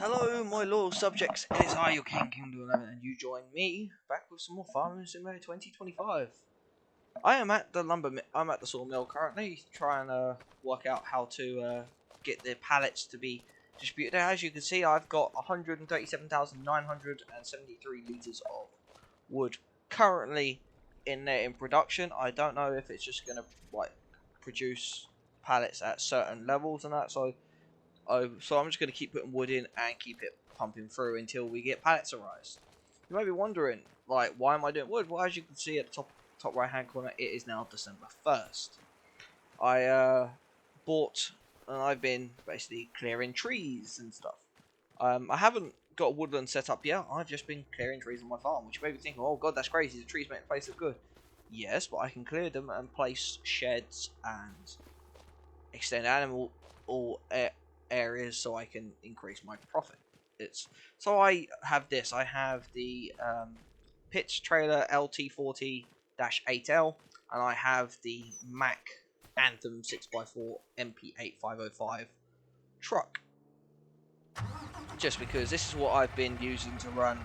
Hello, my loyal subjects. It is I, your King Kingdom 11, and you join me back with some more Farming Simulator 2025. I am at the I'm at the sawmill currently, trying to work out how to get the pallets to be distributed. As you can see, I've got 137,973 liters of wood currently in there in production. I don't know if it's just gonna produce pallets at certain levels and that. So I'm just going to keep putting wood in and keep it pumping through until we get palletized. You may be wondering, like, why am I doing wood? Well, as you can see at the top right hand corner, it is now December 1st. I bought, and I've been basically clearing trees and stuff. I haven't got a woodland set up yet. I've just been clearing trees on my farm, which you may be thinking, oh god, that's crazy. The trees make the place look good. Yes, but I can clear them and place sheds and extend animal or areas so I can increase my profit. So I have this. I have the pitch trailer LT40-8L, and I have the Mack Anthem 6x4 MP8505 truck. Just because this is what I've been using to run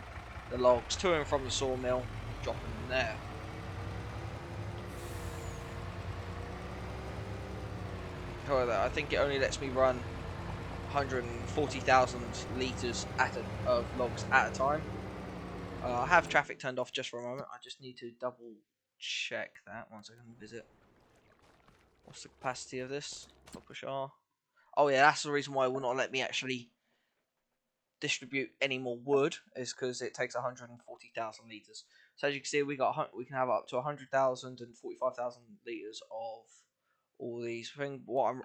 the logs to and from the sawmill, dropping them there. However, I think it only lets me run 140,000 litres of logs at a time. I have traffic turned off just for a moment. I just need to double check that once I can visit. What's the capacity of this? If I push R. Oh yeah, that's the reason why it will not let me actually distribute any more wood, is because it takes 140,000 litres. So as you can see, we can have up to 100,000 and 45,000 litres of all these things. What I'm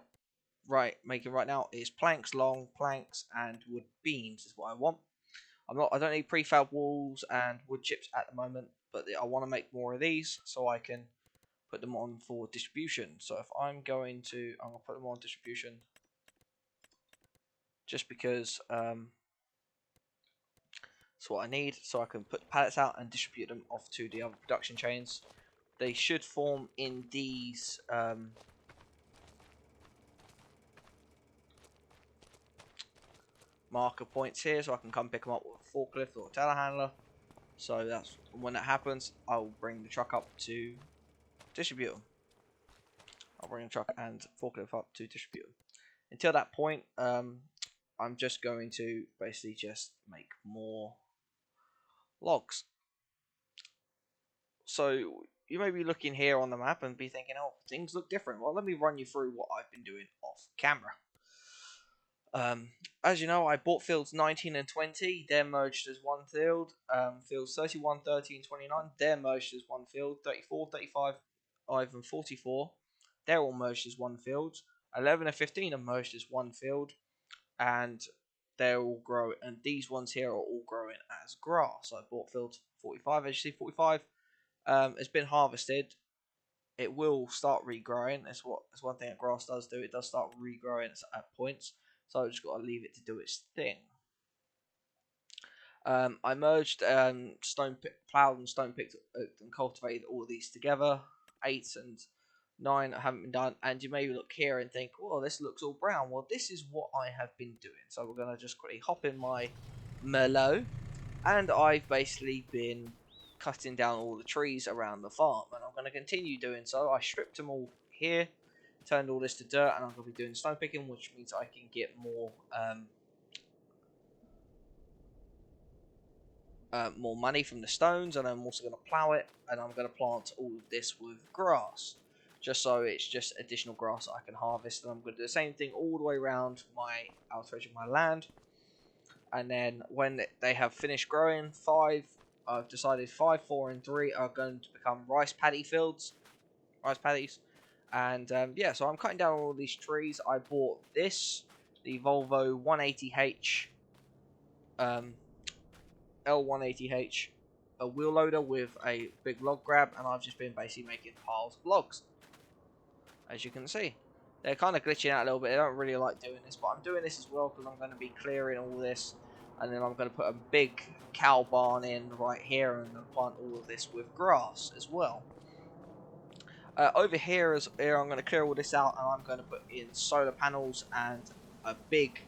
making right now is planks, long planks, and wood beams is what I want. I don't need prefab walls and wood chips at the moment, but I want to make more of these so I can put them on for distribution. So if I'm going to put them on distribution just because that's what I need, so I can put the pallets out and distribute them off to the other production chains. They should form in these marker points here, so I can come pick them up with a forklift or a telehandler. So that's when that happens, I'll bring the truck up to distribute them. I'll bring the truck and forklift up to distribute them. Until that point, I'm just going to basically just make more logs. So you may be looking here on the map and be thinking, oh, things look different. Well, let me run you through what I've been doing off camera. As you know, I bought fields 19 and 20. They're merged as one field. Fields 31, 30, and 29. They're merged as one field. 34, 35, and 44. They're all merged as one field. 11 and 15 are merged as one field, and they're all growing. And these ones here are all growing as grass. I bought field 45. As you see, 45 has been harvested. It will start regrowing. That's one thing that grass does do. It does start regrowing at points. So I've just got to leave it to do its thing. I merged plowed and stone picked and cultivated all of these together. 8 and 9 haven't been done. And you may look here and think, well, this looks all brown. Well, this is what I have been doing. So we're going to just quickly hop in my Merlot. And I've basically been cutting down all the trees around the farm. And I'm going to continue doing so. I stripped them all here. Turned all this to dirt, and I'm going to be doing stone picking, which means I can get more money from the stones, and I'm also going to plow it, and I'm going to plant all of this with grass, just so it's just additional grass I can harvest. And I'm going to do the same thing all the way around my outer edge of my land, and then when they have finished growing, I've decided 5, 4, and 3 are going to become rice paddies. And yeah, so I'm cutting down all these trees. I bought the Volvo 180H L180H, a wheel loader with a big log grab, and I've just been basically making piles of logs. As you can see, they're kind of glitching out a little bit. They don't really like doing this, but I'm doing this as well because I'm going to be clearing all this, and then I'm going to put a big cow barn in right here and plant all of this with grass as well. Over here, I'm going to clear all this out, and I'm going to put in solar panels and a big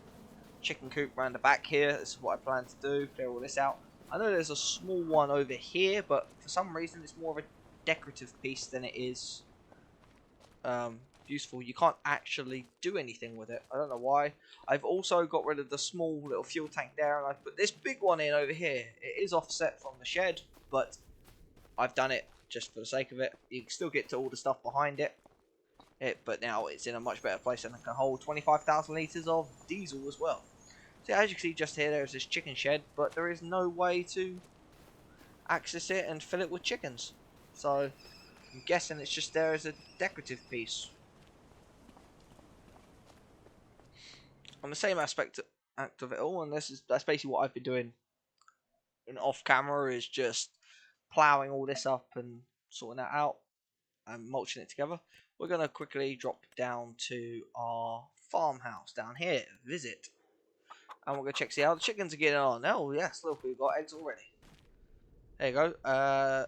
chicken coop around the back here. This is what I plan to do, clear all this out. I know there's a small one over here, but for some reason it's more of a decorative piece than it is useful. You can't actually do anything with it. I don't know why. I've also got rid of the small little fuel tank there, and I've put this big one in over here. It is offset from the shed, but I've done it just for the sake of it. You can still get to all the stuff behind it. But now it's in a much better place and it can hold 25,000 litres of diesel as well. So as you can see just here, there's this chicken shed, but there is no way to access it and fill it with chickens. So I'm guessing it's just there as a decorative piece. On the same act of it all, and that's basically what I've been doing in off camera, is just ploughing all this up and sorting that out and mulching it together. We're going to quickly drop down to our farmhouse down here, visit, and we're going to check see how the chickens are getting on. Oh yes, look, we've got eggs already. There you go.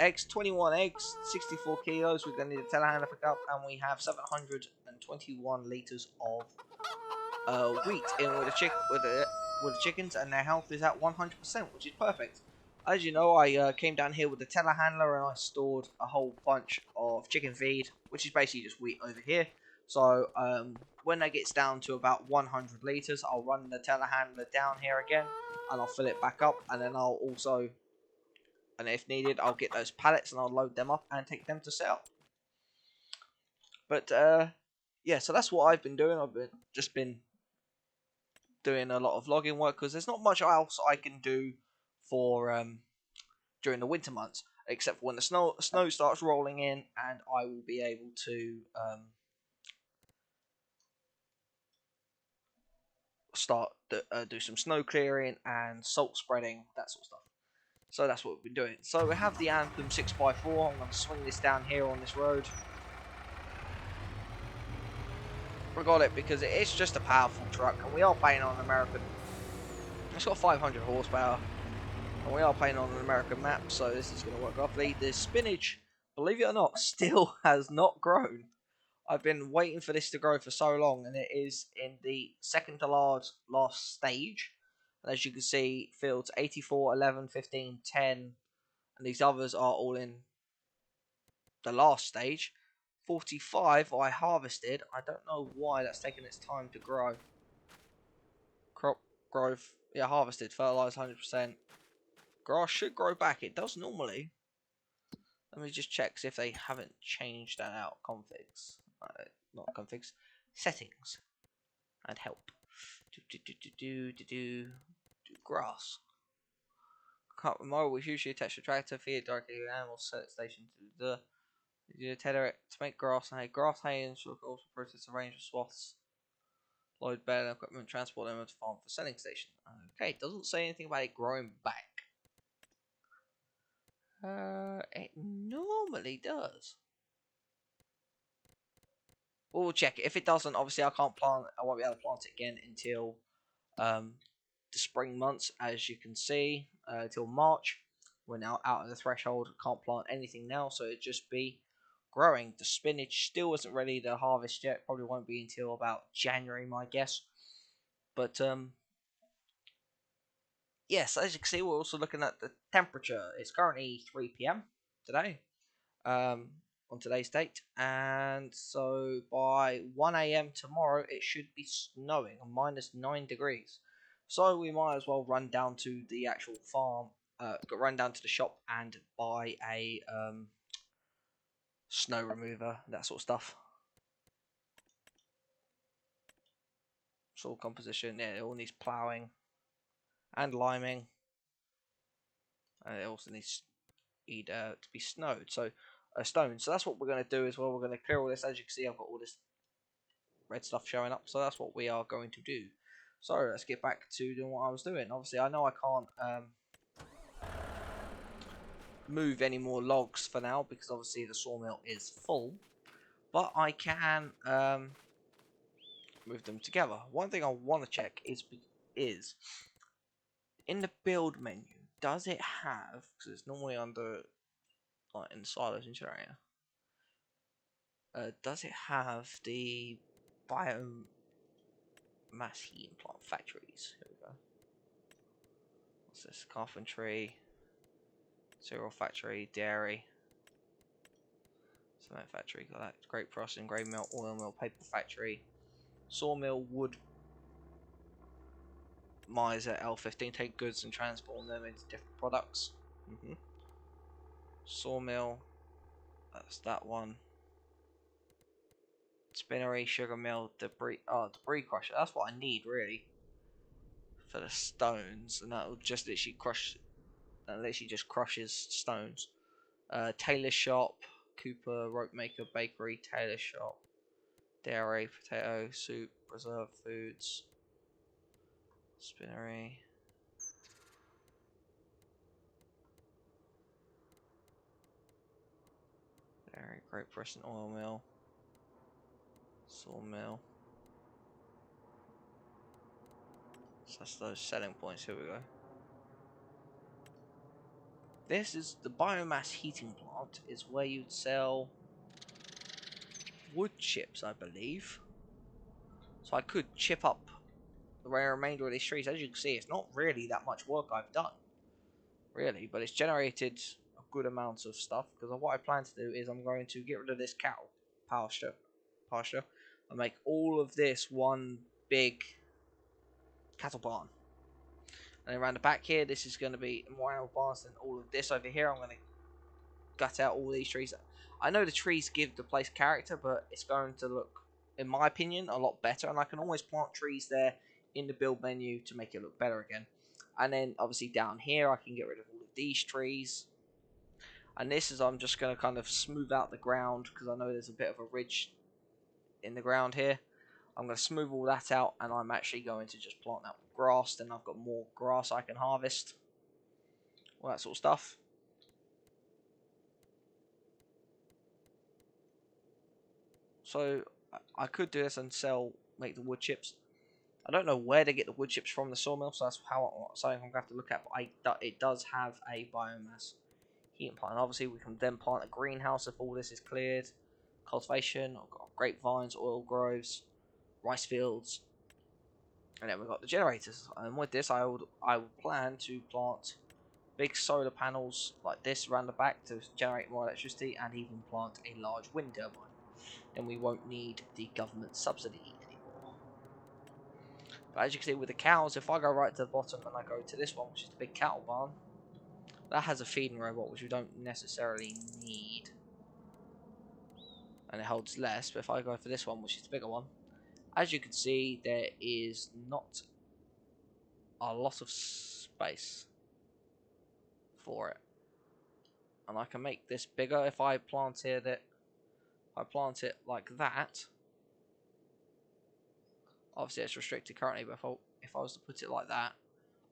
Eggs, 21 eggs, 64 kilos. We're going to need a telehandler pick up, and we have 721 litres of wheat in with the chickens, and their health is at 100%, which is perfect. As you know, I came down here with the telehandler and I stored a whole bunch of chicken feed, which is basically just wheat over here. So when it gets down to about 100 litres, I'll run the telehandler down here again, and I'll fill it back up, and then I'll also, and if needed, I'll get those pallets and I'll load them up and take them to sell. But yeah, so that's what I've been doing. I've just been doing a lot of logging work because there's not much else I can do for during the winter months, except for when the snow starts rolling in, and I will be able to start do some snow clearing and salt spreading, that sort of stuff. So that's what we've been doing. So we have the Anthem 6x4. I'm going to swing this down here on this road. We got it because it's just a powerful truck, and we are playing on an American. It's got 500 horsepower, and we are playing on an American map, so this is going to work lovely. The spinach, believe it or not, still has not grown. I've been waiting for this to grow for so long, and it is in the second to last stage. And as you can see, fields 84, 11, 15, 10, and these others are all in the last stage. 45 I harvested. I don't know why that's taking its time to grow. Crop growth, yeah, harvested, fertilized 100%. Grass should grow back. It does normally. Let me just check see if they haven't changed that out. Configs, not configs, settings, and help. Do grass. Can't remember. We usually attach a tractor, feed it directly to the animal set station to tether it to make grass hay. Grass hay and should also process a range of swaths. Load bed and equipment, transport them to farm for selling station. Okay, it doesn't say anything about it growing back. It normally does. We'll check it. If it doesn't, obviously I can't plant. I won't be able to plant it again until the spring months, as you can see, till March. We're now out of the threshold. Can't plant anything now, so it'd just be growing. The spinach still isn't ready to harvest yet. Probably won't be until about January, my guess. But yes, as you can see, we're also looking at the temperature. It's currently 3 p.m. today, on today's date, and so by 1 a.m. tomorrow, it should be snowing, -9 degrees. So we might as well run down to the actual farm, run down to the shop and buy a snow remover, that sort of stuff. Soil composition, yeah, it all needs ploughing and liming, and it also needs to be snowed, so stone. So that's what we're going to do as well. We're going to clear all this. As you can see, I've got all this red stuff showing up, so that's what we are going to do. So let's get back to doing what I was doing. Obviously, I know I can't move any more logs for now because obviously the sawmill is full, but I can move them together. One thing I want to check is in the build menu, does it have, because it's normally under like in silos in area, does it have the biome Mass heat and plant factories. Here we go. What's this? Carpentry, cereal factory, dairy, cement factory. Got that. Grape processing, grain mill, oil mill, paper factory, sawmill, wood miser, L15. Take goods and transform them into different products. Sawmill. That's that one. Spinnery, sugar mill, debris. Oh, debris crusher. That's what I need really for the stones, and that will just literally crush. That literally just crushes stones. Tailor shop, Cooper, rope maker, bakery, tailor shop, dairy, potato, soup, preserved foods, spinnery. Dairy, grape press and oil mill, sawmill. So that's those selling points. Here we go. This is the biomass heating plant. Is where you'd sell wood chips, I believe. So I could chip up the remainder of these trees. As you can see, it's not really that much work I've done, really, but it's generated a good amount of stuff. Because what I plan to do is I'm going to get rid of this cow pasture, and make all of this one big cattle barn. And around the back here, this is going to be more animal barns than all of this over here. I'm going to gut out all these trees. I know the trees give the place character, but it's going to look, in my opinion, a lot better. And I can always plant trees there in the build menu to make it look better again. And then obviously down here, I can get rid of all of these trees. And this is, I'm just going to kind of smooth out the ground because I know there's a bit of a ridge in the ground here. I'm going to smooth all that out, and I'm actually going to just plant that grass. Then I've got more grass I can harvest. All that sort of stuff. So I could do this and make the wood chips. I don't know where to get the wood chips from the sawmill, so that's something I'm going to have to look at. But it does have a biomass heating plant. And obviously, we can then plant a greenhouse if all this is cleared. Cultivation, I've got grapevines, oil groves, rice fields, and then we've got the generators. And with this, I would plan to plant big solar panels like this around the back to generate more electricity, and even plant a large wind turbine. Then we won't need the government subsidy anymore. But as you can see with the cows, if I go right to the bottom and I go to this one, which is the big cattle barn, that has a feeding robot, which we don't necessarily need. And it holds less, but if I go for this one, which is the bigger one, as you can see, there is not a lot of space for it. And I can make this bigger if I plant it like that. Obviously it's restricted currently, but if I was to put it like that,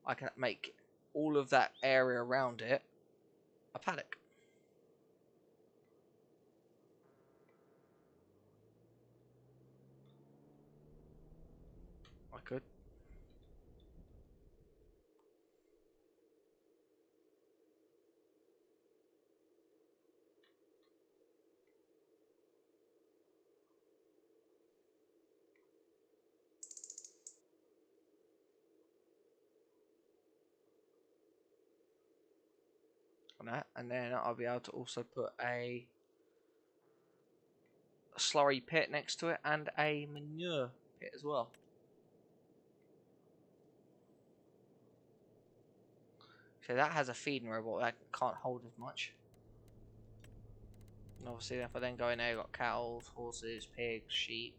I can make all of that area around it a paddock. I could. On that, and then I'll be able to also put a slurry pit next to it and a manure pit as well. So that has a feeding robot that can't hold as much. And obviously if I then go in there, you've got cows, horses, pigs, sheep,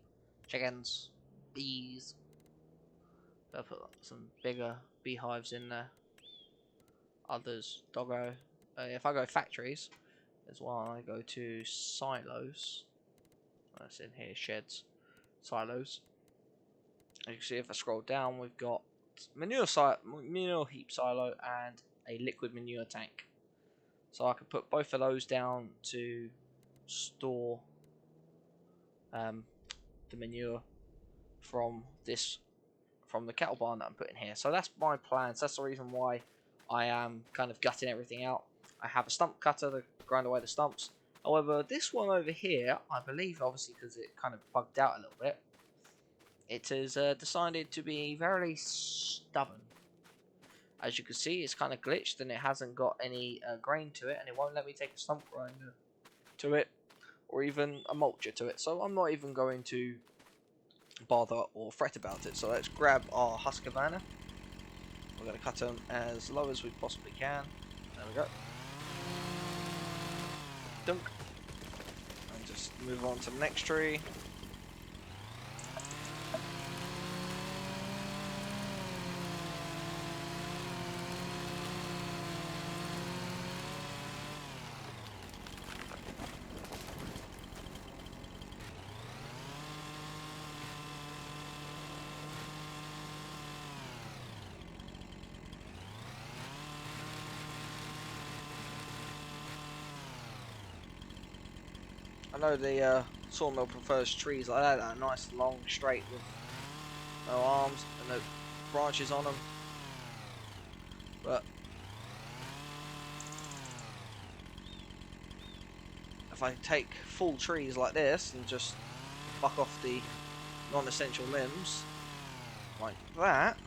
chickens, bees. I'll put some bigger beehives in there. Others, doggo. If I go factories as well, I go to silos. That's in here, sheds, silos. As you can see, if I scroll down, we've got manure heap silo and a liquid manure tank. So I can put both of those down to store the manure from the cattle barn that I'm putting here. So that's my plans. That's the reason why I am kind of gutting everything out. I have a stump cutter to grind away the stumps. However, this one over here, I believe, obviously because it kind of bugged out a little bit, it has decided to be very stubborn. As you can see, it's kind of glitched and it hasn't got any grain to it, and it won't let me take a stump grinder to it or even a mulcher to it. So I'm not even going to bother or fret about it. So let's grab our Husqvarna. We're going to cut them as low as we possibly can. There we go. Dunk. And just move on to the next tree. I know the sawmill prefers trees like that are nice, long, straight with no arms and no branches on them. But if I take full trees like this and just fuck off the non-essential limbs like that,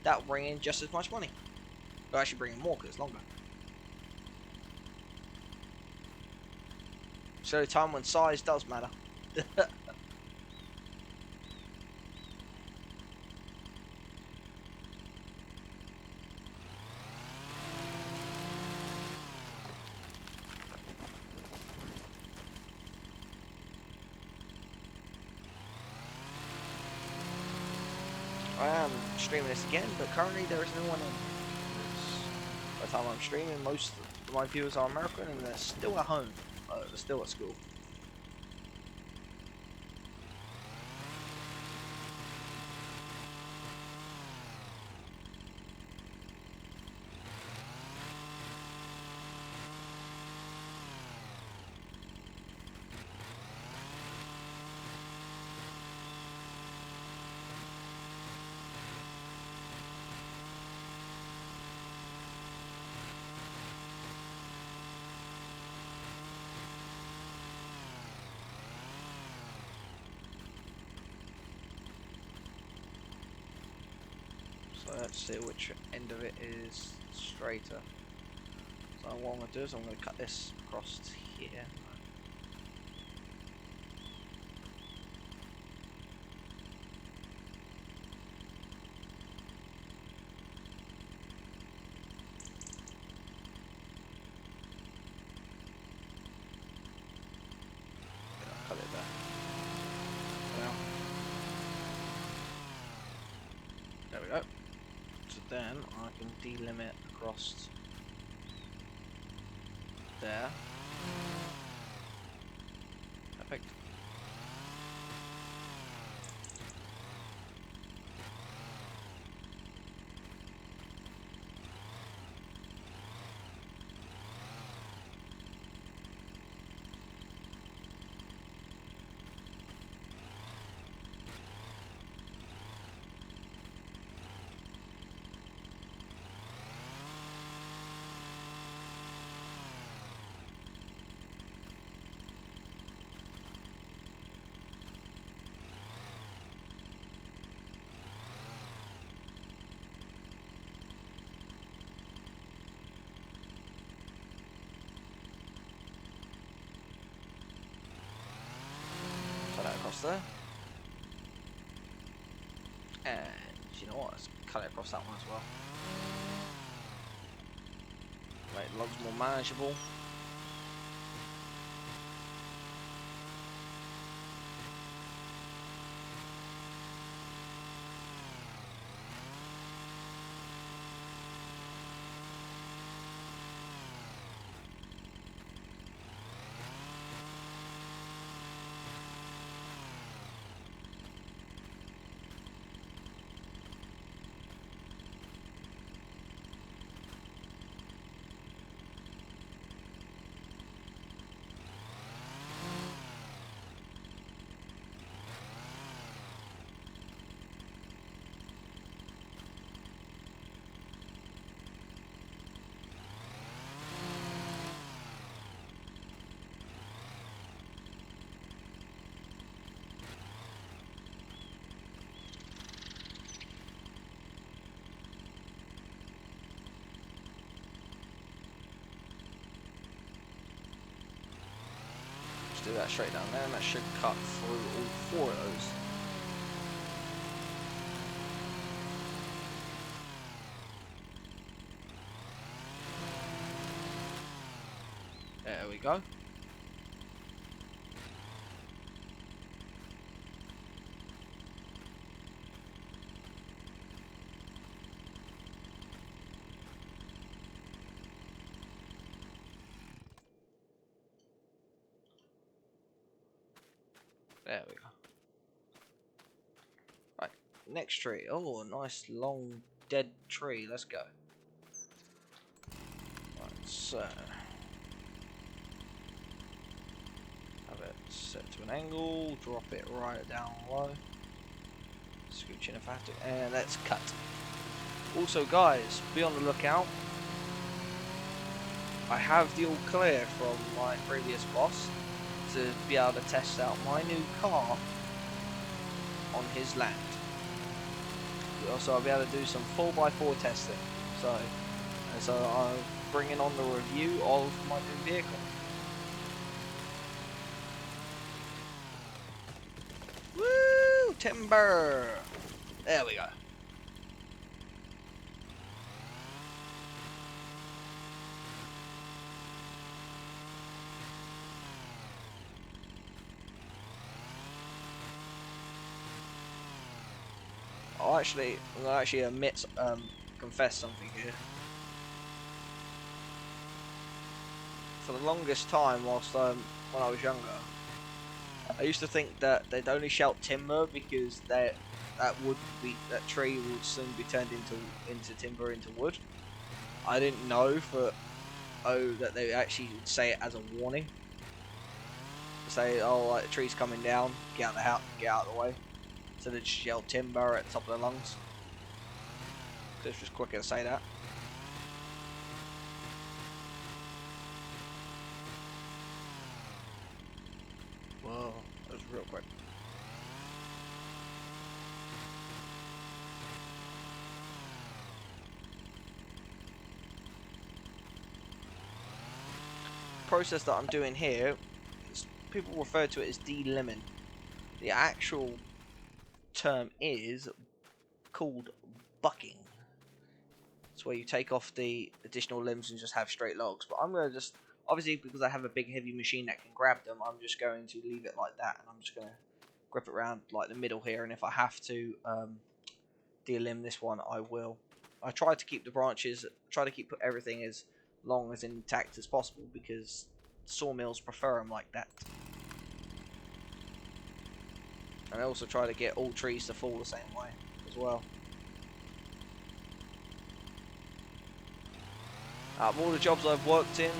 that'll bring in just as much money. It'll actually bring in more because it's longer. So the time when size does matter. I am streaming this again, but currently there is no one in. By the time I'm streaming, most of my viewers are American and they're still at home. They're still at school. So let's see which end of it is straighter. So what I'm going to do is I'm going to cut this across here. Cut it there. Now, there we go. So then I can delimit across there. Perfect. Cut that across there. And you know what? Let's cut it across that one as well. Make logs more manageable. do that straight down there, and that should cut through all 4 of those. There we go. There we go. Right, next tree. Oh, a nice long dead tree. Let's go. Right, so have it set to an angle, drop it right down low, scooch in if I have to, and let's cut. Also, guys, be on the lookout. I have the all clear from my previous boss to be able to test out my new car on his land. Also, I'll be able to do some 4x4 testing. So I'm bringing on the review of my new vehicle. Woo! Timber! There we go. I'm gonna actually confess something here. For the longest time, when I was younger, I used to think that they'd only shout timber because that tree would soon be turned into timber, into wood. I didn't know that they actually would say it as a warning. Say, oh, like the tree's coming down, get out of the house, get out of the way. So they just yell timber at the top of their lungs. So it's just quicker to say that. Whoa, that was real quick. Process that I'm doing here, people refer to it as de-limbing. The actual term is called bucking. It's where you take off the additional limbs and just have straight logs. But I'm going to just, obviously because I have a big heavy machine that can grab them, I'm just going to leave it like that, and I'm just going to grip it around like the middle here, and if I have to de-limb this one, I will. I try to keep the branches, put everything as long as intact as possible because sawmills prefer them like that. And I also try to get all trees to fall the same way as well. Out of all the jobs I've worked in,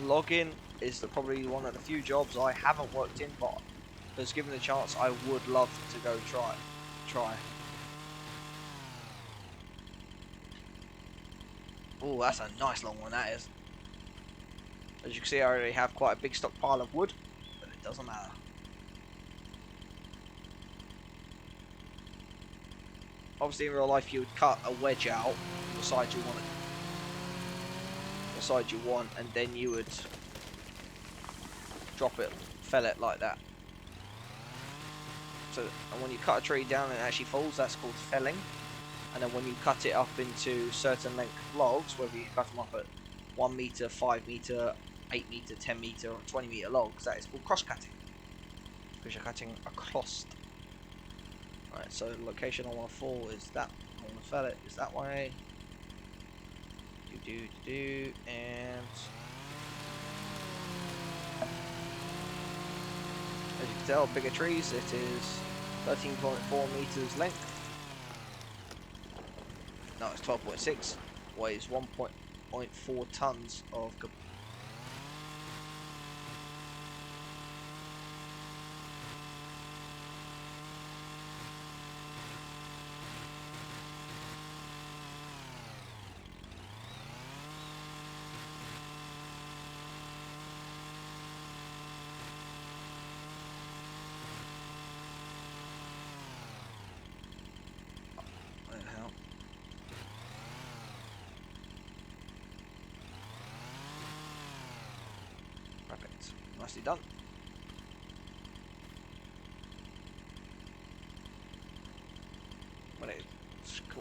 logging is probably one of the few jobs I haven't worked in, but if given the chance, I would love to go try. Oh, that's a nice long one, that is. As you can see, I already have quite a big stockpile of wood, but it doesn't matter. Obviously, in real life, you would cut a wedge out from the side you want, and then you would fell it like that. So, and when you cut a tree down and it actually falls, that's called felling. And then when you cut it up into certain length logs, whether you cut them up at 1 meter, 5 meter, 8 meter, 10 meter, or 20 meter logs, that is called cross cutting, because you're cutting across. Right, so the location I want to fall is that. I want to fell it is that way. And as you can tell, bigger trees, it is 13.4 meters length. No, it's 12.6. Weighs 1.4 tons of. Perfect. Nicely done.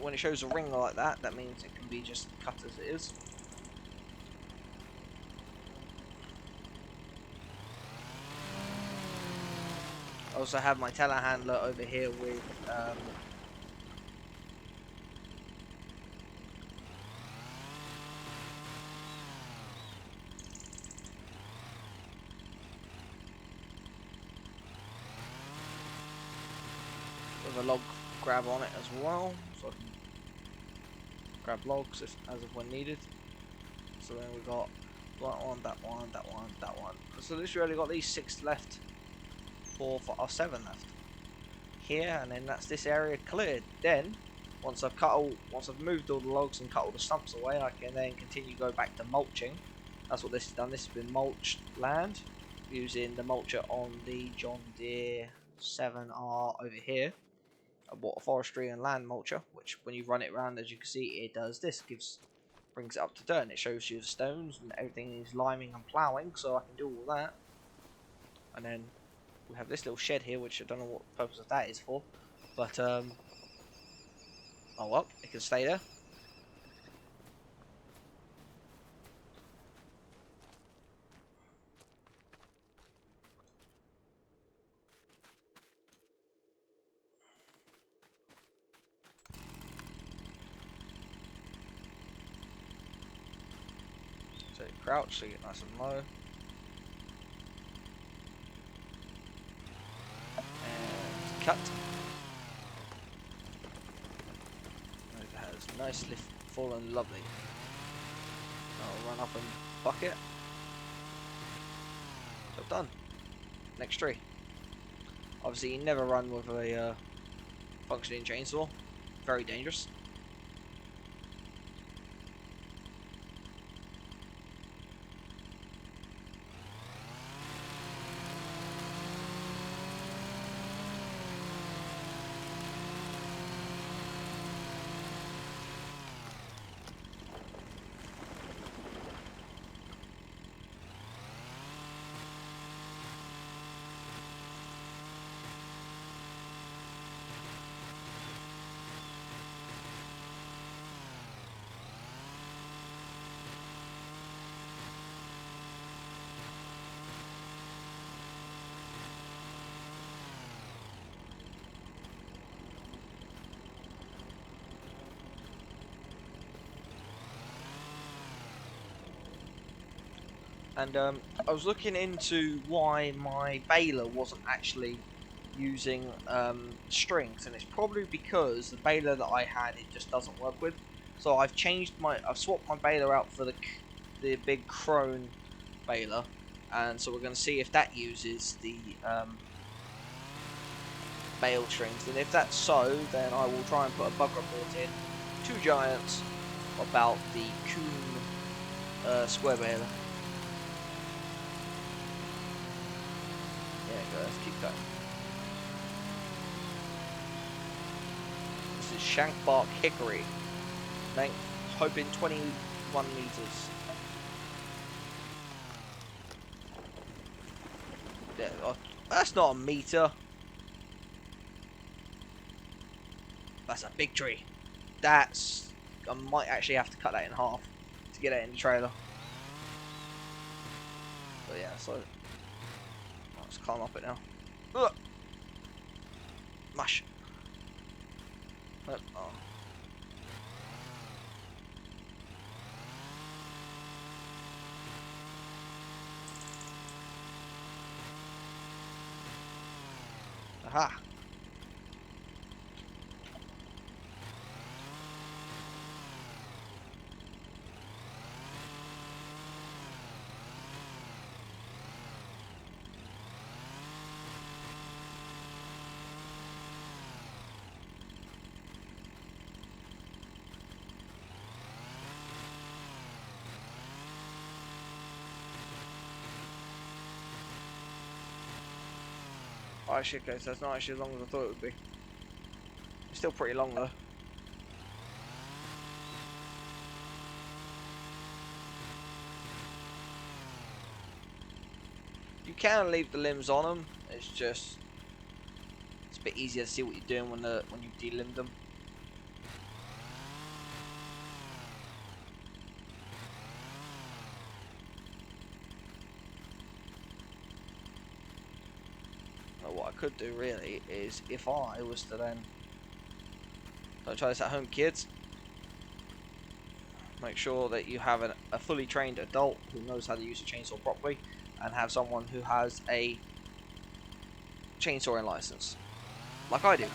when it shows a ring like that, that means it can be just cut as it is. I also have my telehandler over here with a log grab on it as well, so I can grab logs as of when needed. So then we got that one, that one, that one, that one. So this really got these 6 left, or 7 left here, and then that's this area cleared. Then once I've moved all the logs and cut all the stumps away, I can then continue go back to mulching. That's what this has done. This has been mulched land using the mulcher on the John Deere 7R over here. I bought a forestry and land mulcher, which when you run it around, as you can see, it does this. Brings it up to dirt, and it shows you the stones and everything is liming and ploughing, so I can do all that. And then we have this little shed here, which I don't know what the purpose of that is for, but oh well, it can stay there. So you crouch, so you get nice and low. And cut. It has nicely fallen lovely. I'll run up and buck it. Job done. Next tree. Obviously, you never run with a functioning chainsaw. Very dangerous. And I was looking into why my baler wasn't actually using strings, and it's probably because the baler that I had, it just doesn't work with. So I've swapped my baler out for the big Crone baler, and so we're going to see if that uses the bale strings. And if that's so, then I will try and put a bug report in to Giants about the Kuhn square baler. Let's keep going. This is Shankbark Hickory. Length, hoping 21 meters. Yeah, that's not a meter. That's a big tree. I might actually have to cut that in half to get it in the trailer. But yeah, so let's climb up it now. Ugh. Mush. Oh. Aha. Oh, actually, okay, so it's not actually as long as I thought it would be. It's still pretty long though. You can leave the limbs on them. It's a bit easier to see what you're doing when you delimb them. could do really is if I was to then, don't try this at home, kids. Make sure that you have a fully trained adult who knows how to use a chainsaw properly, and have someone who has a chainsawing license, like I do.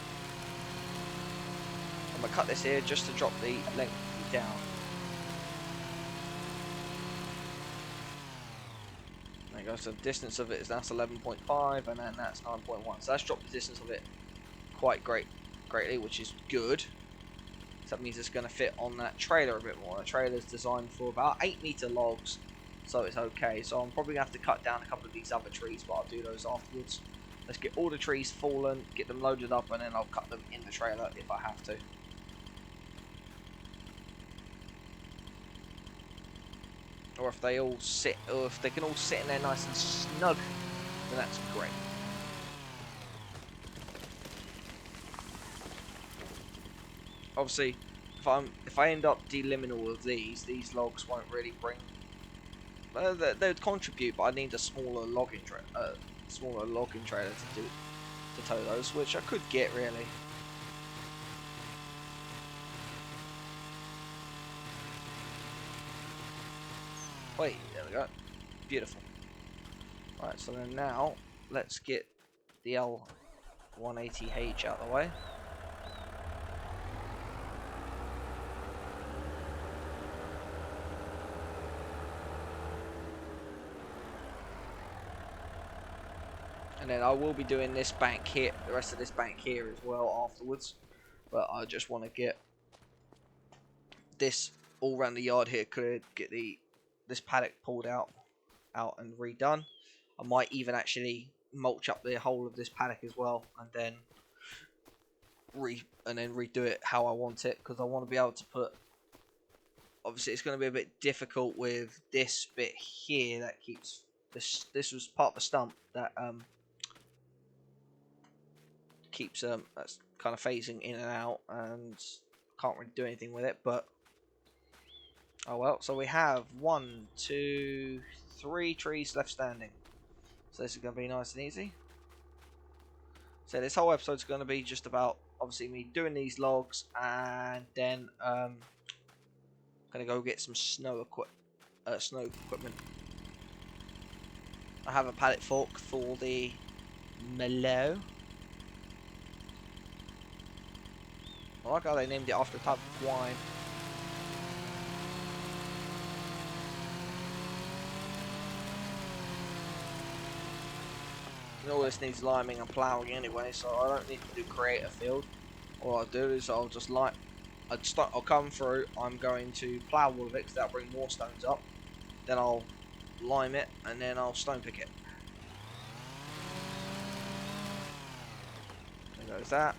I'm gonna cut this here just to drop the length down. There you go. So the distance of it is that's 11.5, and then that's 9.1. So that's dropped the distance of it quite greatly, which is good. So that means it's going to fit on that trailer a bit more. The trailer's designed for about 8-meter logs, so it's okay. So I'm probably going to have to cut down a couple of these other trees, but I'll do those afterwards. Let's get all the trees fallen, get them loaded up, and then I'll cut them in the trailer if I have to. Or if they all sit, or if they can all sit in there nice and snug, then that's great. Obviously, if I end up deliming all of these logs won't really bring. They would contribute, but I need a smaller logging trailer to tow those, which I could get really. Wait, there we go. Beautiful. Right, so then now let's get the L180H out of the way. And then I will be doing this bank here, the rest of this bank here as well afterwards. But I just want to get this all around the yard here cleared, get this paddock pulled out and redone. I might even actually mulch up the whole of this paddock as well, and then redo it how I want it, because I want to be able to put. Obviously, it's going to be a bit difficult with this bit here that keeps this. This was part of the stump that keeps that's kind of phasing in and out, and can't really do anything with it. But oh well. So we have 1, 2, 3 trees left standing. So this is going to be nice and easy. So this whole episode is going to be just about obviously me doing these logs, and then gonna go get some snow equipment. I have a pallet fork for the mellow. I like how they named it after a type of wine. And all this needs liming and ploughing anyway, so I don't need to do create a field. All I'll do is I'll just I'll come through, I'm going to plough all of it because that'll bring more stones up. Then I'll lime it, and then I'll stone pick it. There goes that.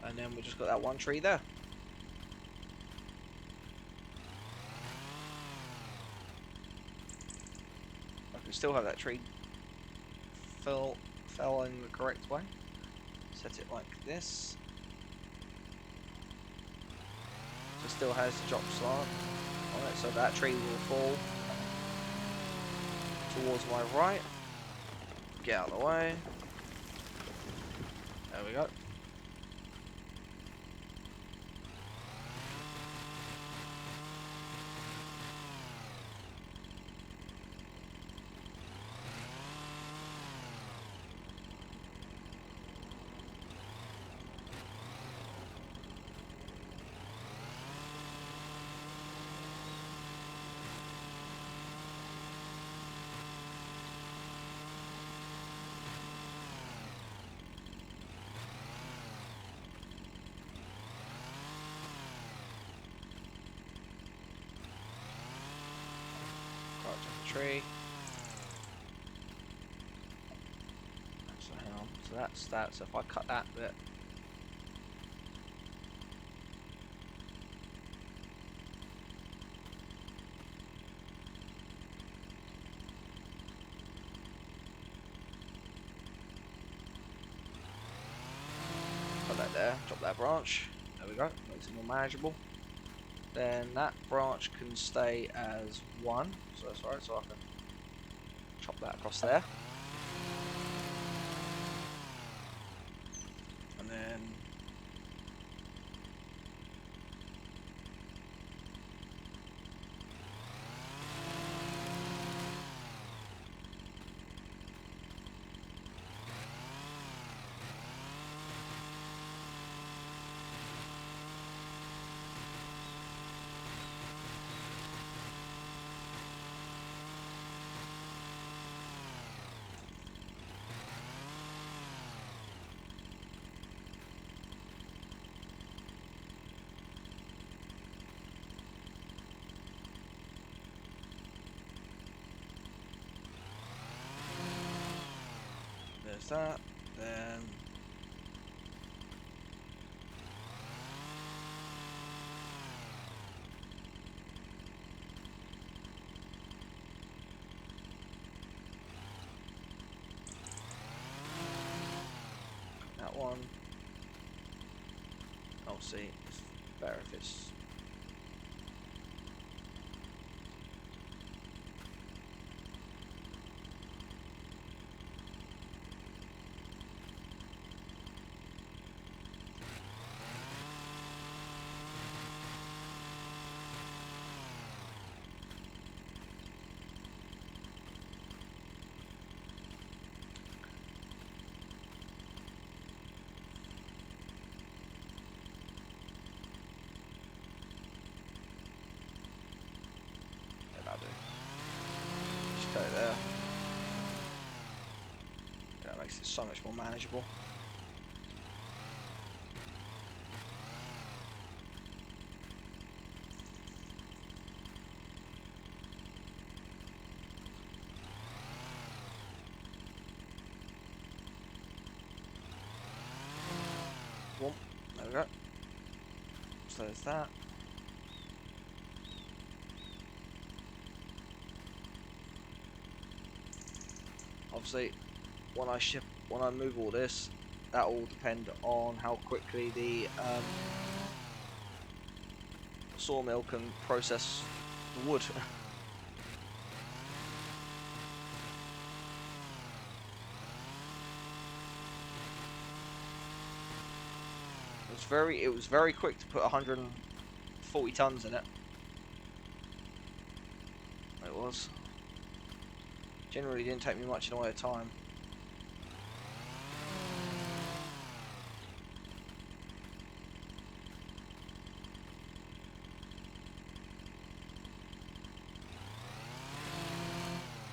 And then we just got that one tree there. I can still have that tree fell in the correct way. Set it like this. So it still has the drop slant on it, so that tree will fall towards my right. Get out of the way. There we go. tree. So hang on. So that's that. So if I cut that bit. Put that there. Drop that branch. There we go. Makes it more manageable. Then that branch can stay as one. So that's right. So I can chop that across there. And then there's that. Then that one. Oh, see, it's better if it's. That'll do. Just go there. That makes it so much more manageable. Boom. There we go. So there's that. Obviously, when I move all this, that will depend on how quickly the sawmill can process the wood. It was very quick to put 140 tons in it. It was. Generally didn't take me much in the way of time.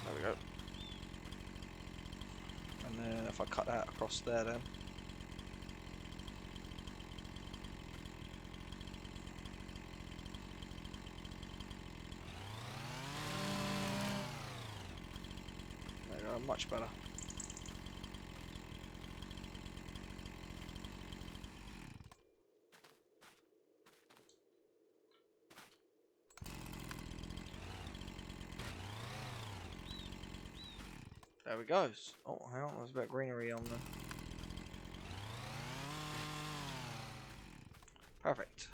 There we go. And then if I cut that across there then. There we go, much better. There we go. Oh, hang on, there's a bit of greenery on there. Perfect.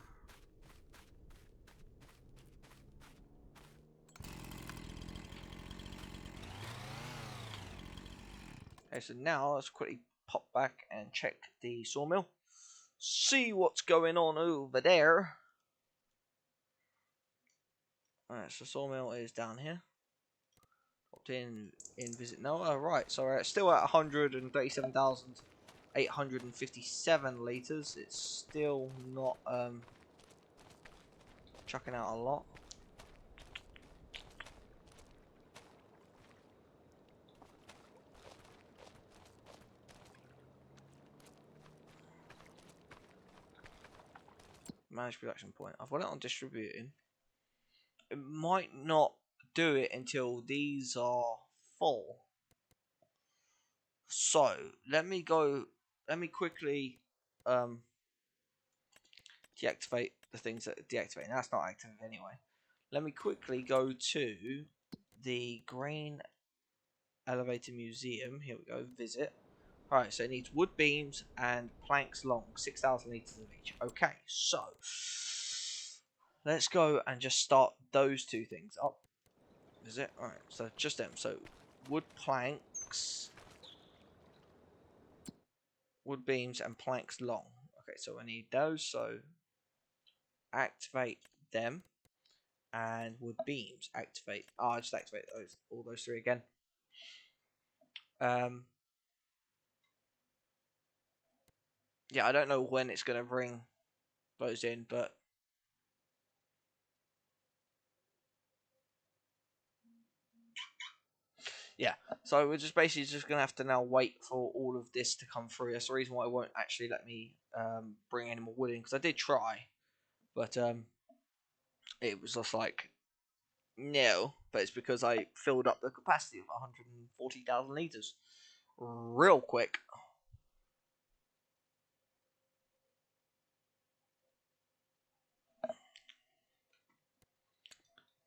Okay, so now let's quickly pop back and check the sawmill. See what's going on over there. Alright, so sawmill is down here. Popped in visit Noah. Right, so we're still at 137,857 litres. It's still not chucking out a lot. Manage production point. I've got it on distributing. It might not do it until these are full. So let me quickly deactivate the things that deactivate. That's not active anyway. Let me quickly go to the Grain Elevator Museum. Here we go, visit. Alright, so it needs wood beams and planks long, 6,000 litres of each. Okay, so let's go and just start those two things up. Is it? Alright, so just them. So wood planks, wood beams and planks long. Okay, so I need those, so activate them. And wood beams activate. Oh, I'll just activate all those three again. Yeah, I don't know when it's going to bring those in, but yeah. So we're just basically just going to have to now wait for all of this to come through. That's the reason why it won't actually let me bring any more wood in, because I did try, but it was just like no. But it's because I filled up the capacity of 140,000 liters real quick.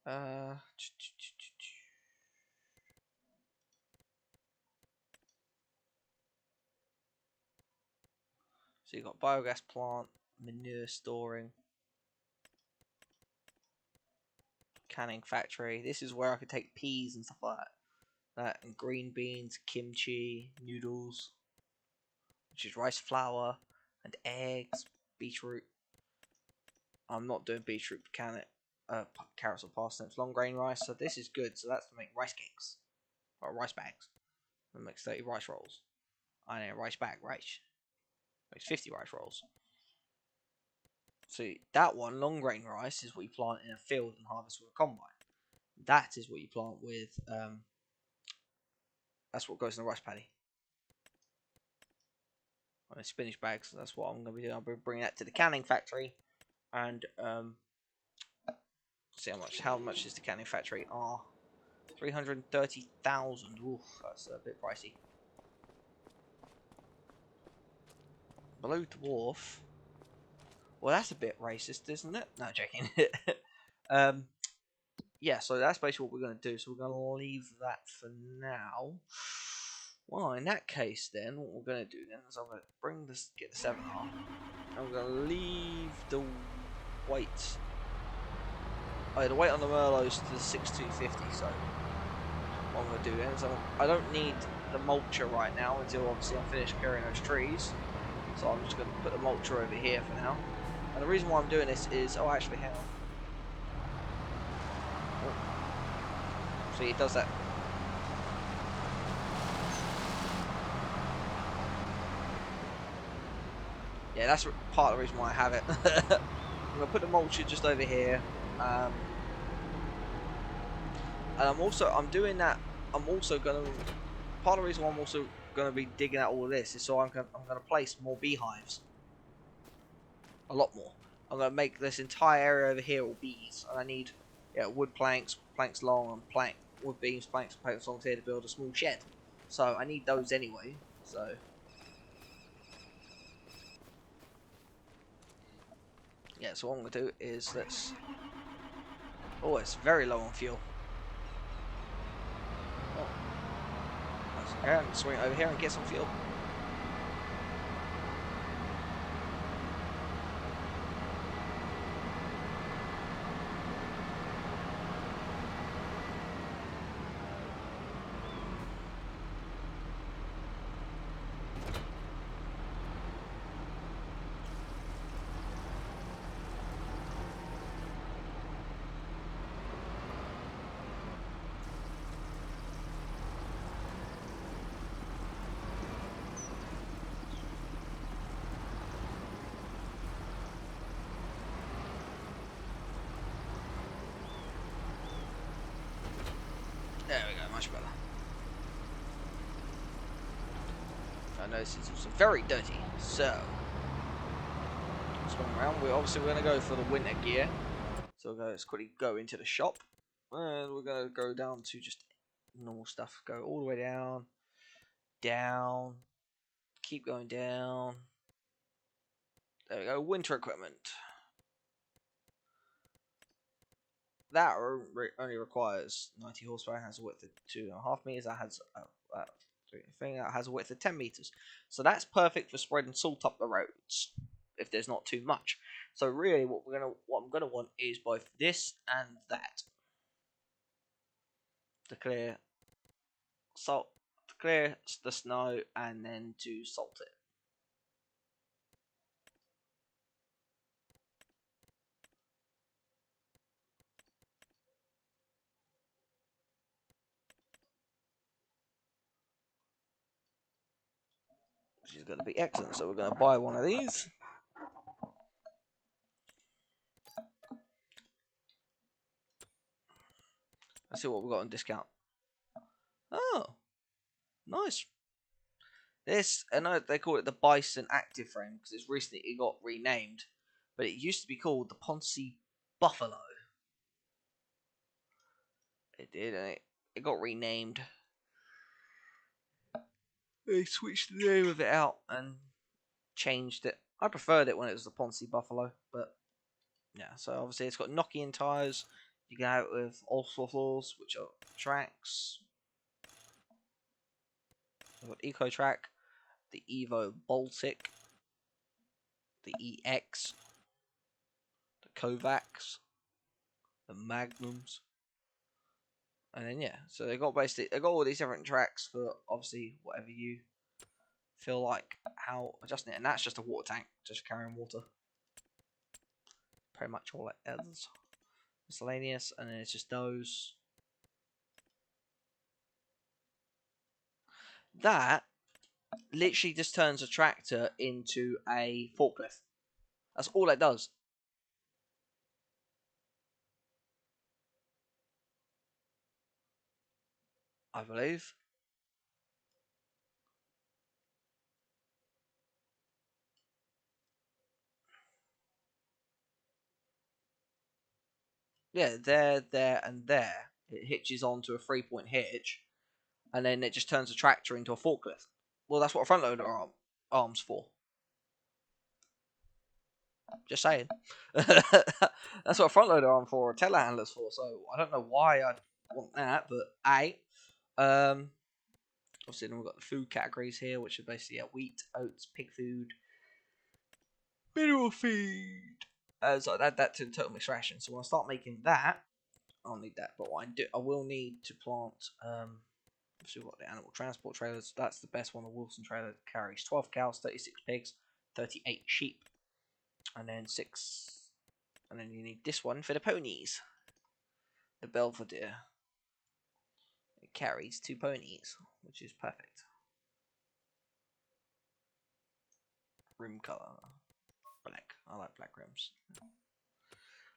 So you've got biogas plant, manure storing, canning factory. This is where I could take peas and stuff like that, and green beans, kimchi, noodles, which is rice flour, and eggs, beetroot. I'm not doing beetroot, carrots or parsnips, long grain rice. So this is good. So that's to make rice cakes or rice bags. That makes 30 rice rolls. I need a rice bag, rice. Makes 50 rice rolls. See, that one, long grain rice, is what you plant in a field and harvest with a combine. That is what you plant with, that's what goes in the rice paddy. On the spinach bags, that's what I'm going to be doing. I'll be bringing that to the canning factory, and see how much is the canning factory? 330,000. Oof, that's a bit pricey. Blue dwarf. Well, that's a bit racist, isn't it? No, joking. Yeah, so that's basically what we're going to do. So we're going to leave that for now. Well, in that case, then what we're going to do then is I'm going to get the 7R. I'm going to leave the weight. The weight on the Merlots to the 6250. So what I'm going to do then is I don't need the mulcher right now until obviously I'm finished clearing those trees. So I'm just going to put the mulcher over here for now. And the reason why I'm doing this is, actually, hang on. See, it does that. Yeah, that's part of the reason why I have it. I'm going to put the mulcher just over here. And I'm doing that. I'm also going to, part of the reason why I'm also going to be digging out all of this is so I'm going to place more beehives. A lot more. I'm going to make this entire area over here all bees. And I need, wood planks long, and wood beams, planks long here to build a small shed. So I need those anyway. So yeah, so what I'm going to do is let's... Oh, it's very low on fuel. Oh. Okay, I'm swing over here and get some fuel. There we go, much better. I know this is also very dirty, so swing around. We're going to go for the winter gear. So let's quickly go into the shop. And we're going to go down to just normal stuff. Go all the way down, down, keep going down. There we go, winter equipment. That only requires 90 horsepower, has a width of 2.5 meters. That has a thing that has a width of 10 meters. So that's perfect for spreading salt up the roads if there's not too much. So really, what I'm gonna want is both this and that to clear salt, to clear the snow, and then to salt it. Which is going to be excellent. So we're going to buy one of these. Let's see what we've got on discount. Oh, nice. This, I know they call it the Bison Active Frame because it's recently it got renamed, but it used to be called the Ponce Buffalo. It did, and it got renamed. They switched the name of it out and changed it. I preferred it when it was the Ponce Buffalo, but yeah. So obviously it's got Nokian tires. You can have it with Ultra floors, which are tracks. We've got Eco Track, the Evo Baltic, the EX, the Kovacs, the Magnums, and then yeah. So they got all these different tracks for obviously whatever you feel like how adjusting it, and that's just a water tank, just carrying water. Pretty much all it is. Miscellaneous, and then it's just those. That literally just turns a tractor into a forklift. That's all it does. I believe. Yeah, there, and there. It hitches onto a 3-point hitch, and then it just turns a tractor into a forklift. Well, that's what a front loader arm's for. Just saying. That's what a front loader arm for, or telehandler's for. So I don't know why I'd want that, but obviously then we've got the food categories here, which are basically wheat, oats, pig food, mineral feed. So I'd add that to the total mixed ration. So when I start making that, I'll need that. But what I will need to plant. Obviously we've got the animal transport trailers. That's the best one. The Wilson trailer carries 12 cows, 36 pigs, 38 sheep, and then 6. And then you need this one for the ponies. The Belvedere. It carries 2 ponies, which is perfect. Rim color. Black. I like black rims.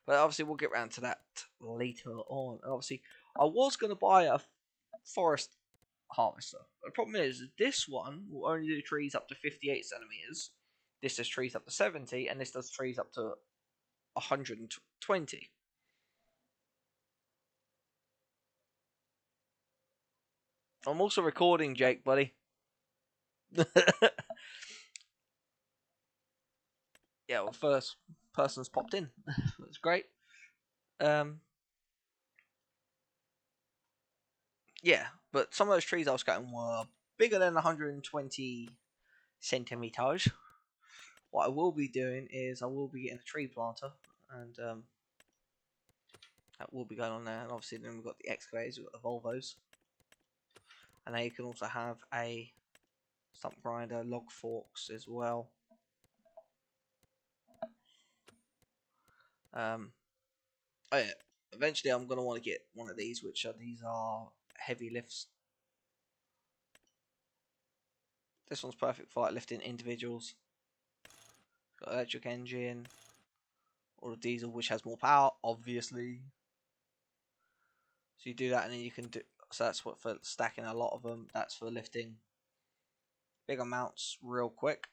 But obviously we'll get around to that later on. Obviously, I was going to buy a forest harvester. The problem is, this one will only do trees up to 58 centimeters. This does trees up to 70, and this does trees up to 120. I'm also recording, Jake, buddy. Yeah, well, first person's popped in. That's great. Um, yeah, but some of those trees I was cutting were bigger than 120 centimeters. What I will be doing is I will be getting a tree planter, and that will be going on there. And obviously, then we've got the excavators, we've got the Volvos, and then you can also have a stump grinder, log forks as well. Oh yeah, eventually I'm gonna want to get one of these, these are heavy lifts. This one's perfect for like lifting individuals. Got electric engine, or a diesel, which has more power, obviously. So you do that, and then you can do. So that's what for stacking a lot of them. That's for lifting big amounts real quick.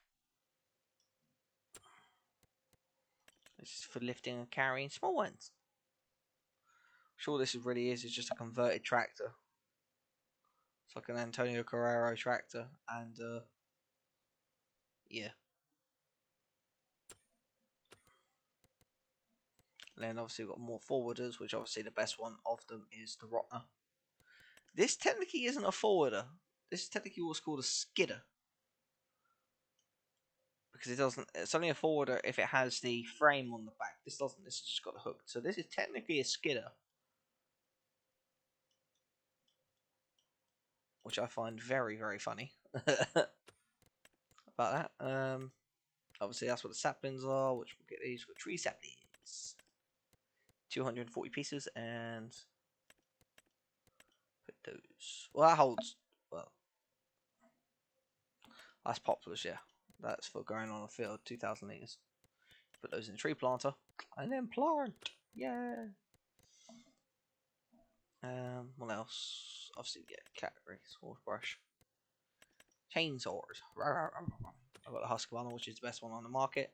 This is for lifting and carrying small ones. Sure, this really is just a converted tractor. It's like an Antonio Carrero tractor, and yeah. And then obviously we've got more forwarders, which obviously the best one of them is the Rotner. This technically isn't a forwarder. This is technically what's called a skidder. Because it doesn't. It's only a forwarder if it has the frame on the back. This doesn't. This has just got a hook. So this is technically a skidder, which I find very, very funny about that. Obviously that's what the saplings are, which we'll get these. We've got tree saplings, 240 pieces, and put those. Well, that holds. Well, that's poplars, yeah. That's for growing on a field, 2,000 litres. Put those in the tree planter, and then plant. Yeah. What else? Obviously, yeah, categories, horse brush, chainsaws. I've got the Husqvarna, which is the best one on the market.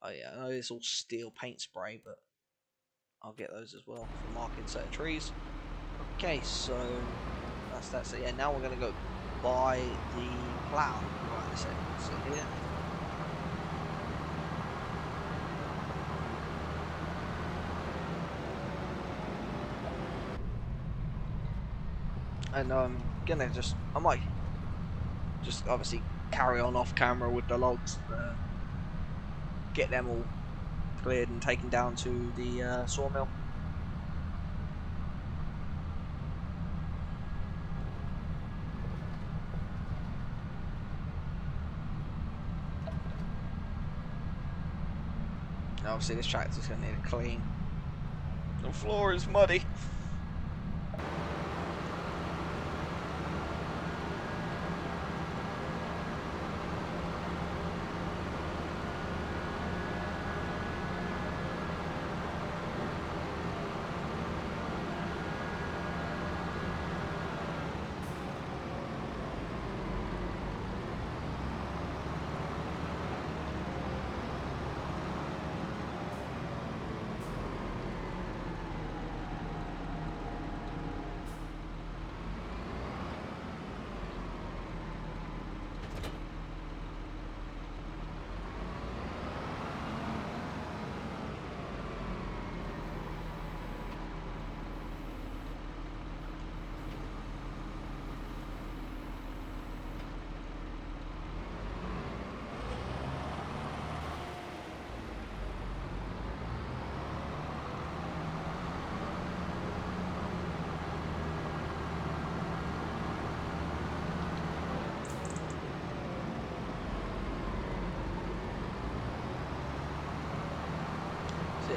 Oh yeah, I know it's all steel paint spray, but I'll get those as well for marking certain trees. Okay, so that's that. So yeah, now we're gonna go buy the plough. Right, so here. And I'm gonna I might just obviously carry on off camera with the logs, get them all cleared and taken down to the sawmill. Now obviously this tractor's gonna need a clean. The floor is muddy.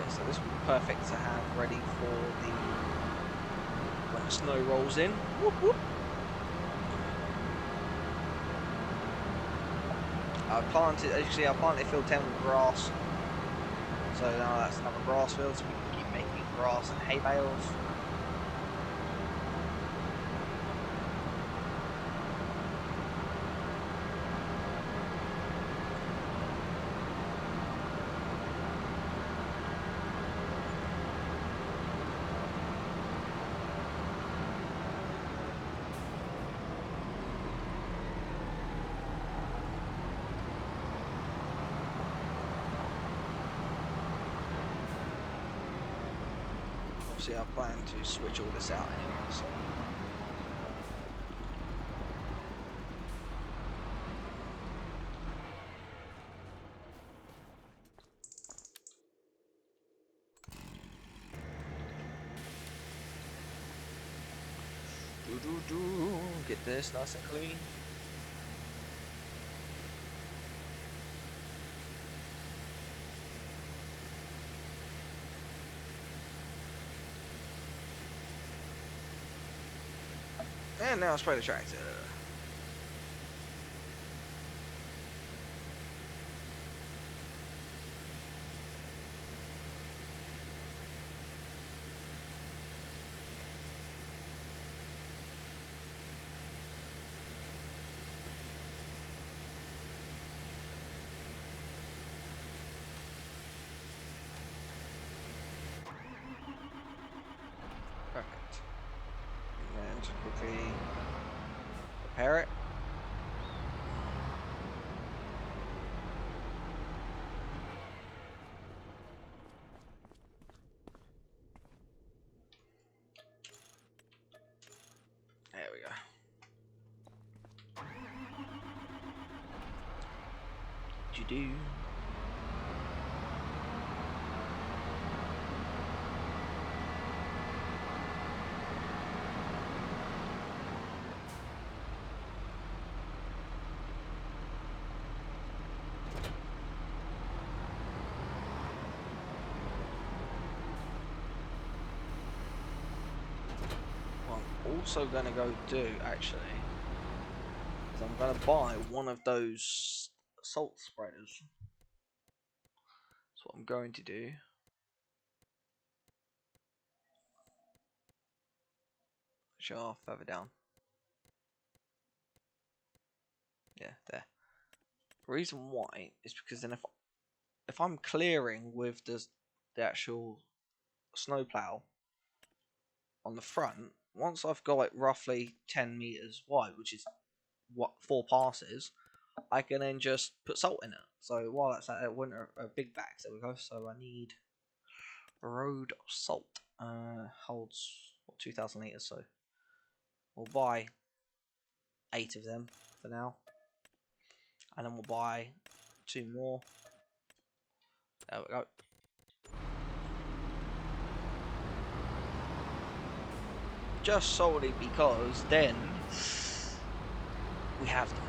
So this will be perfect to have ready for when the snow rolls in. Whoop, whoop. I planted, as you see, I planted field 10 with grass. So now that's another grass field, so we can keep making grass and hay bales. Obviously, I plan to switch all this out anyway, so. Get this nice and clean. And now spray the tractor. Perfect. And just quickly repair it. There we go. Do. What I'm also gonna go do actually is I'm gonna buy one of those salt spreaders. That's what I'm going to do. Sure, further down. Yeah, there. The reason why is because then if I'm clearing with the actual snowplow on the front, once I've got it roughly 10 meters wide, which is what 4 passes, I can then just put salt in it. So while that's at it, winter big bags. There we go. So I need a road of salt. Holds what, 2,000 liters. So we'll buy 8 of them for now, and then we'll buy 2 more. There we go. Just solely because then we have them.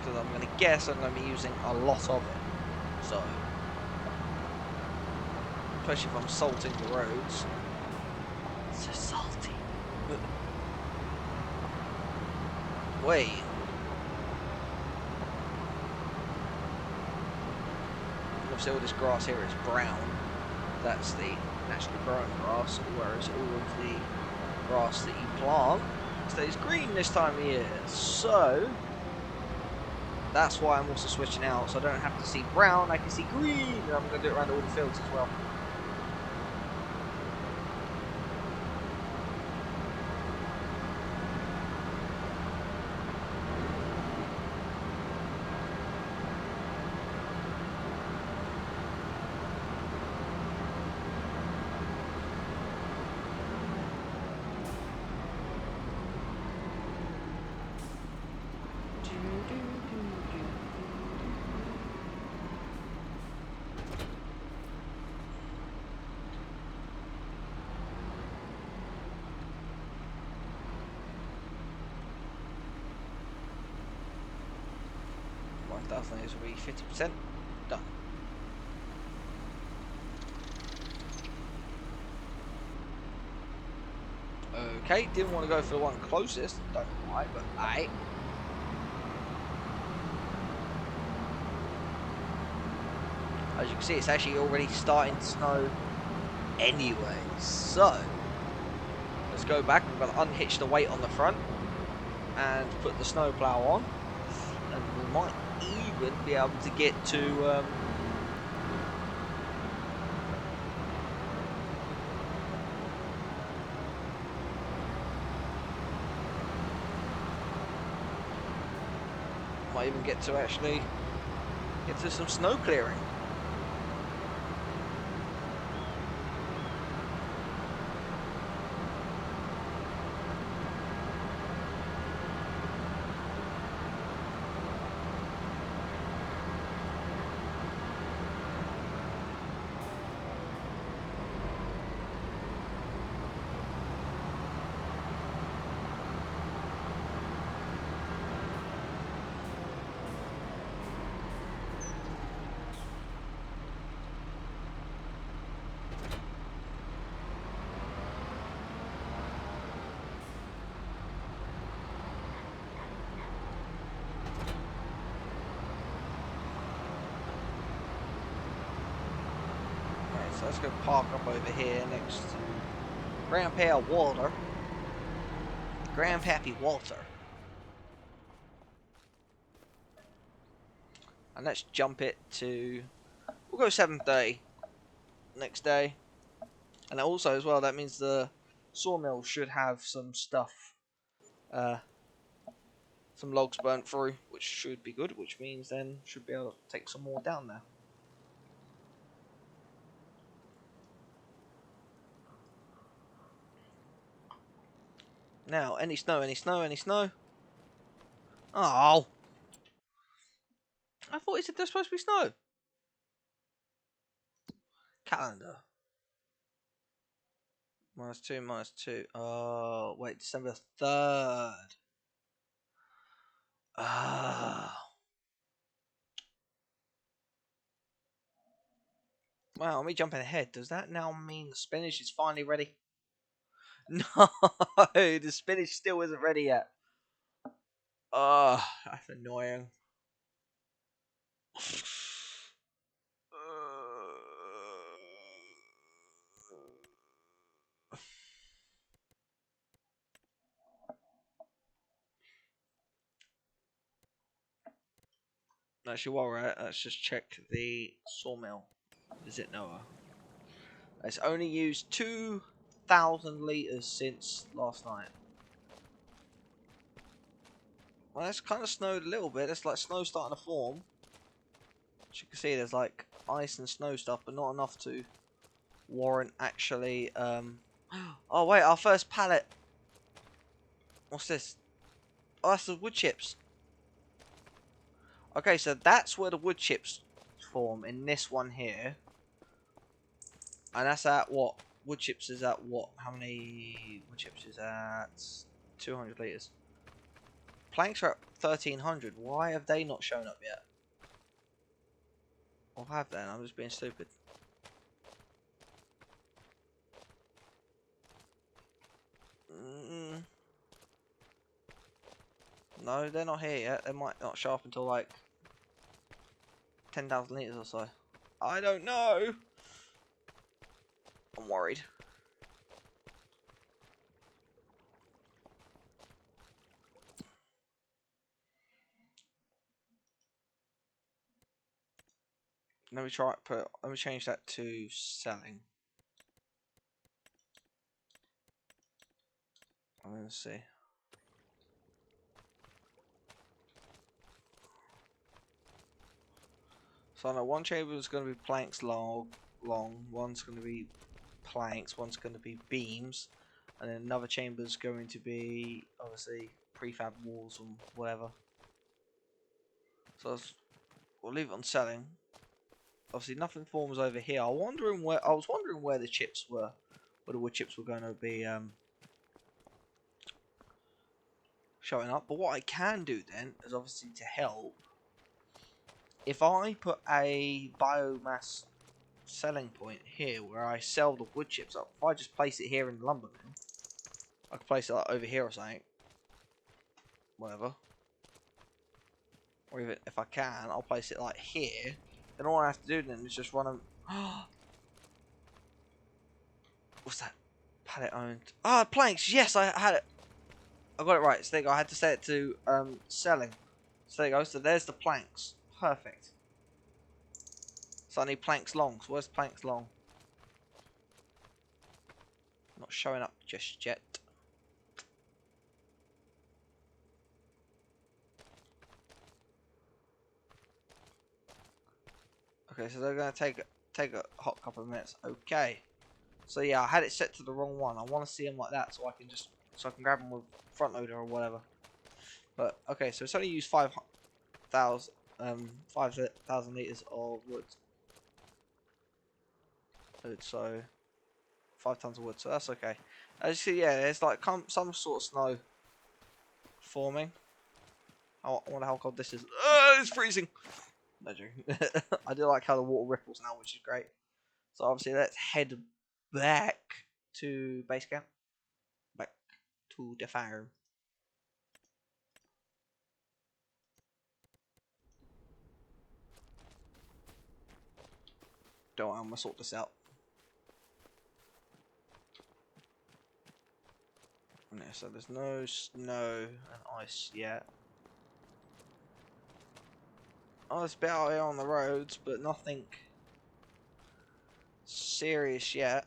Because I'm going to guess I'm going to be using a lot of it. So, especially if I'm salting the roads. It's so salty. Wait. Obviously all this grass here is brown. That's the naturally growing grass, whereas all of the grass that you plant stays green this time of year. So that's why I'm also switching out, so I don't have to see brown, I can see green, and I'm going to do it around all the fields as well. This will be 50% done. Okay, didn't want to go for the one closest, don't know why, but aye. As you can see, it's actually already starting to snow anyway, so let's go back. We're going to unhitch the weight on the front and put the snowplow on, and we might even be able to get to might even get to actually get to some snow clearing. So let's go park up over here next to Grandpa Walter. Grandpappy Walter. And let's jump it to... We'll go 7:30 next day. And also as well, that means the sawmill should have some stuff, some logs burnt through, which should be good, which means then should be able to take some more down there. Now, any snow, any snow, any snow? Oh! I thought he said there's supposed to be snow. Calendar. -2, -2. Oh, wait, December 3rd. Ah. Wow, me jumping ahead. Does that now mean the spinach is finally ready? No, the spinach still isn't ready yet. Oh, that's annoying. Actually, while we're at it, let's just check the sawmill. Is it Noah? It's only used 2,000 litres since last night. Well, it's kind of snowed a little bit. It's like snow starting to form. As you can see, there's like ice and snow stuff, but not enough to warrant actually. Oh wait, our first pallet. What's this? Oh, that's the wood chips. Okay, so that's where the wood chips form, in this one here. And that's at what? Wood chips is at what? How many wood chips is at? 200 litres. Planks are at 1,300. Why have they not shown up yet? Or have they? I'm just being stupid. No, they're not here yet. They might not show up until like 10,000 litres or so. I don't know. I'm worried. Let me try put. Let me change that to selling. I'm gonna see. So I know one chamber is going to be planks long, one's going to be planks, one's going to be beams, and then another chamber is going to be obviously prefab walls and whatever. So we'll leave it on selling. Obviously nothing forms over here. I was wondering where the chips were, where the wood chips were going to be showing up. But what I can do then is obviously to help. If I put a biomass selling point here where I sell the wood chips up, if I just place it here in the lumber mill, I can place it like over here or something. Whatever. Or even if I can, I'll place it like here. Then all I have to do then is just run them. What's that? Pallet owned. Ah, planks! Yes, I had it. I got it right. So there you go. I had to set it to selling. So there you go. So there's the planks. Perfect. So I need planks long. So where's planks long? Not showing up just yet. Okay, so they're gonna take a hot couple of minutes. Okay. So yeah, I had it set to the wrong one. I want to see them like that, so I can grab them with front loader or whatever. But okay, so it's only used 5,000 litres of wood. So 5 tons of wood, so that's okay. As you see, yeah, there's like some sort of snow forming. I wonder how cold this is. It's freezing. No joking. I do like how the water ripples now, which is great. So obviously, let's head back to base camp. Back to the farm. Don't worry, I'm gonna sort this out. Yeah, so there's no snow and ice yet. Oh, there's a bit out here on the roads, but nothing serious yet.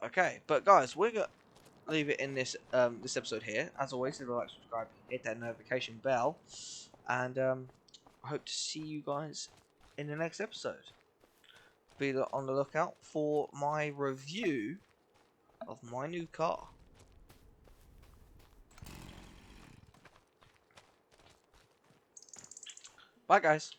Okay, but guys, we're gonna leave it in this episode here. As always, if you like, subscribe, hit that notification bell, and I hope to see you guys in the next episode. Be on the lookout for my review of my new car. Bye, guys.